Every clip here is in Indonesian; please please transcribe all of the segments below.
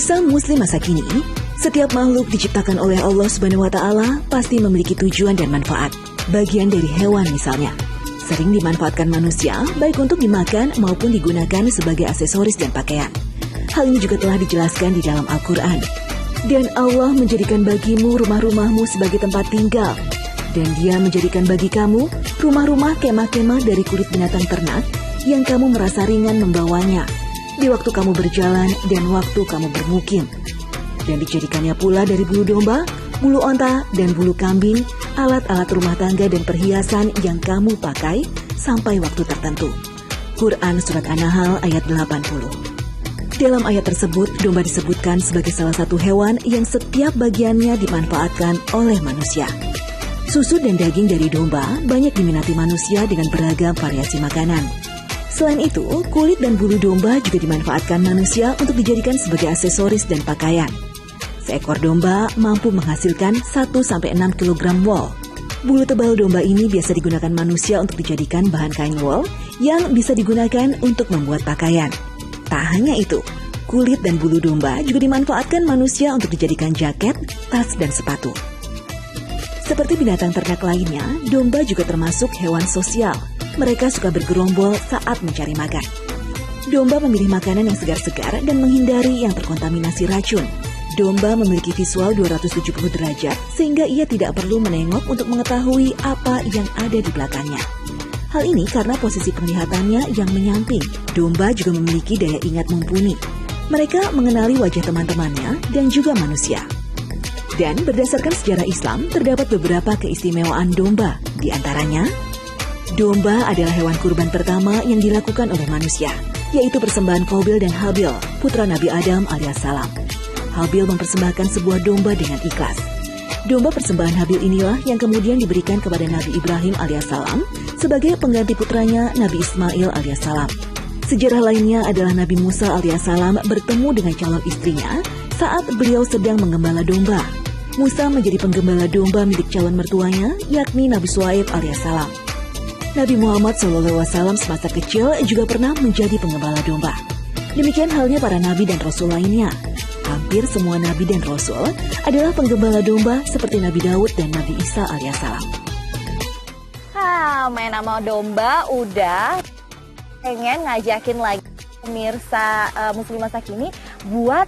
Pemirsa Muslim masa kini, setiap makhluk diciptakan oleh Allah Subhanahu wa Ta'ala pasti memiliki tujuan dan manfaat. Bagian dari hewan misalnya, sering dimanfaatkan manusia baik untuk dimakan maupun digunakan sebagai aksesoris dan pakaian. Hal ini juga telah dijelaskan di dalam Al-Quran. Dan Allah menjadikan bagimu rumah-rumahmu sebagai tempat tinggal. Dan Dia menjadikan bagi kamu rumah-rumah kemah-kemah dari kulit binatang ternak yang kamu merasa ringan membawanya di waktu kamu berjalan dan waktu kamu bermukim. Dan dijadikannya pula dari bulu domba, bulu onta, dan bulu kambing, alat-alat rumah tangga dan perhiasan yang kamu pakai sampai waktu tertentu. Quran Surat An-Nahl ayat 80. Dalam ayat tersebut, domba disebutkan sebagai salah satu hewan yang setiap bagiannya dimanfaatkan oleh manusia. Susu dan daging dari domba banyak diminati manusia dengan beragam variasi makanan. Selain itu, kulit dan bulu domba juga dimanfaatkan manusia untuk dijadikan sebagai aksesoris dan pakaian. Seekor domba mampu menghasilkan 1-6 kg wool. Bulu tebal domba ini biasa digunakan manusia untuk dijadikan bahan kain wool yang bisa digunakan untuk membuat pakaian. Tak hanya itu, kulit dan bulu domba juga dimanfaatkan manusia untuk dijadikan jaket, tas, dan sepatu. Seperti binatang ternak lainnya, domba juga termasuk hewan sosial. Mereka suka bergerombol saat mencari makan. Domba memilih makanan yang segar-segar dan menghindari yang terkontaminasi racun. Domba memiliki visual 270 derajat sehingga ia tidak perlu menengok untuk mengetahui apa yang ada di belakangnya. Hal ini karena posisi penglihatannya yang menyamping. Domba juga memiliki daya ingat mumpuni. Mereka mengenali wajah teman-temannya dan juga manusia. Dan berdasarkan sejarah Islam, terdapat beberapa keistimewaan domba. Di antaranya, domba adalah hewan kurban pertama yang dilakukan oleh manusia, yaitu persembahan Qabil dan Habil, putra Nabi Adam alaihissalam. Habil mempersembahkan sebuah domba dengan ikhlas. Domba persembahan Habil inilah yang kemudian diberikan kepada Nabi Ibrahim alaihissalam sebagai pengganti putranya Nabi Ismail alaihissalam. Sejarah lainnya adalah Nabi Musa alaihissalam bertemu dengan calon istrinya saat beliau sedang menggembala domba. Musa menjadi penggembala domba milik calon mertuanya, yakni Nabi Syuaib alaihissalam. Nabi Muhammad SAW semasa kecil juga pernah menjadi penggembala domba. Demikian halnya para nabi dan rasul lainnya. Hampir semua nabi dan rasul adalah penggembala domba seperti Nabi Daud dan Nabi Isa alaihissalam. Main sama domba udah, pengen ngajakin lagi pemirsa Muslim masa kini buat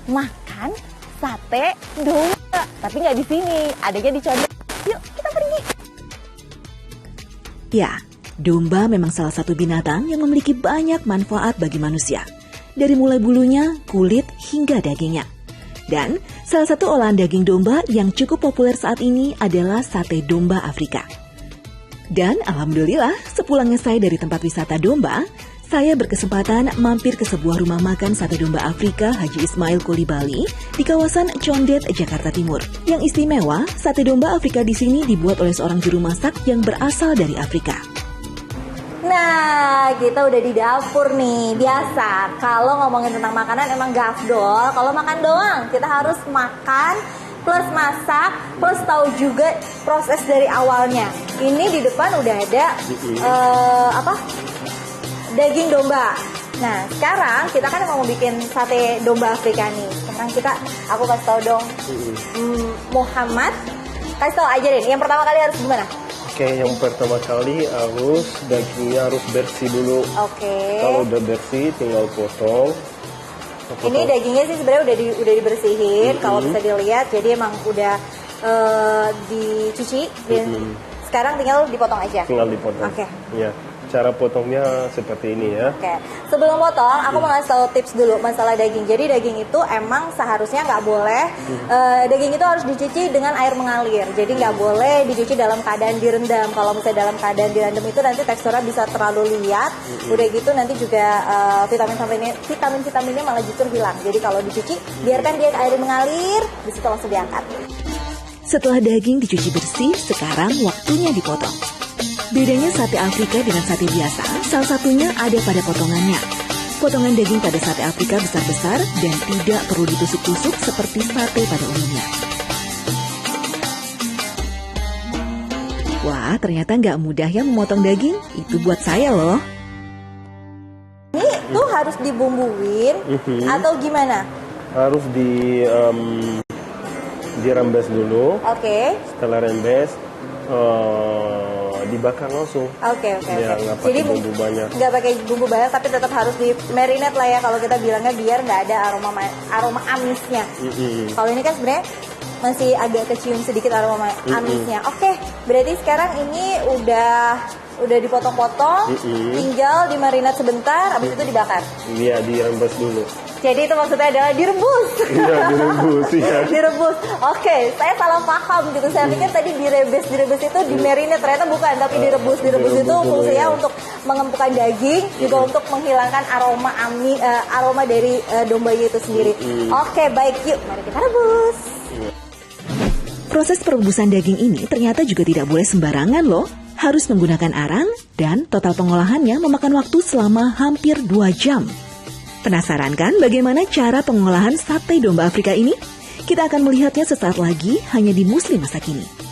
makan sate domba. Tapi nggak di sini, adanya di Condong. Yuk kita pergi. Ya, domba memang salah satu binatang yang memiliki banyak manfaat bagi manusia. Dari mulai bulunya, kulit, hingga dagingnya. Dan salah satu olahan daging domba yang cukup populer saat ini adalah sate domba Afrika. Dan alhamdulillah, sepulangnya saya dari tempat wisata domba, saya berkesempatan mampir ke sebuah rumah makan sate domba Afrika Haji Ismail Coulibaly di kawasan Condet, Jakarta Timur. Yang istimewa, sate domba Afrika di sini dibuat oleh seorang juru masak yang berasal dari Afrika. Nah, kita udah di dapur nih. Biasa, kalau ngomongin tentang makanan emang gak afdol. Kalau makan doang, kita harus makan plus masak, plus tahu juga proses dari awalnya. Ini di depan udah ada daging domba. Nah, sekarang kita kan mau bikin sate domba Afrika nih. Sekarang aku kasih tahu dong, Muhammad, kasih tahu aja deh. Yang pertama kali harus gimana? Oke, yang pertama kali dagingnya harus bersih dulu. Oke. Kalau udah bersih, tinggal potong. Ini dagingnya sih sebenarnya udah dibersihin. Kalau bisa dilihat, jadi emang udah dicuci dan sekarang tinggal dipotong aja. Tinggal dipotong. Oke. Ya. Cara potongnya seperti ini ya. Oke. Sebelum potong, aku mau ngasih tahu tips dulu masalah daging. Jadi daging itu emang seharusnya nggak boleh, daging itu harus dicuci dengan air mengalir. Jadi nggak boleh dicuci dalam keadaan direndam. Kalau misalnya dalam keadaan direndam itu nanti teksturnya bisa terlalu liat. Udah gitu nanti juga vitamin-vitaminnya malah justru hilang. Jadi kalau dicuci, biarkan dia air mengalir, di situ langsung diangkat. Setelah daging dicuci bersih, sekarang waktunya dipotong. Bedanya sate Afrika dengan sate biasa, salah satunya ada pada potongannya. Potongan daging pada sate Afrika besar-besar dan tidak perlu ditusuk-tusuk seperti sate pada umumnya. Wah, ternyata nggak mudah ya memotong daging. Itu buat saya loh. Ini tuh harus dibumbuin atau gimana? harus dirembes dulu. Oke. Setelah rembes, dibakar langsung. Oke. Ya, nggak pakai bumbu banyak. Nggak pakai bumbu banyak, tapi tetap harus di marinate lah ya kalau kita bilangnya, biar nggak ada aroma amisnya. Kalau ini kan sebenarnya masih agak kecium sedikit aroma amisnya. Oke, berarti sekarang ini udah dipotong-potong, tinggal dimarinat sebentar, habis itu dibakar. Iya, dirembes dulu. Jadi itu maksudnya adalah direbus. Iya, direbus. Iya. Direbus. Oke, saya salah paham gitu. Saya pikir tadi direbus itu dimarinate, ternyata bukan, tapi direbus itu fungsinya untuk mengempukkan daging, juga untuk menghilangkan aroma dari dombanya itu sendiri. Oke, baik, yuk mari kita rebus. Proses perebusan daging ini ternyata juga tidak boleh sembarangan loh. Harus menggunakan arang dan total pengolahannya memakan waktu selama hampir 2 jam. Penasaran kan bagaimana cara pengolahan sate domba Afrika ini? Kita akan melihatnya sesaat lagi hanya di Muslim Masa Kini.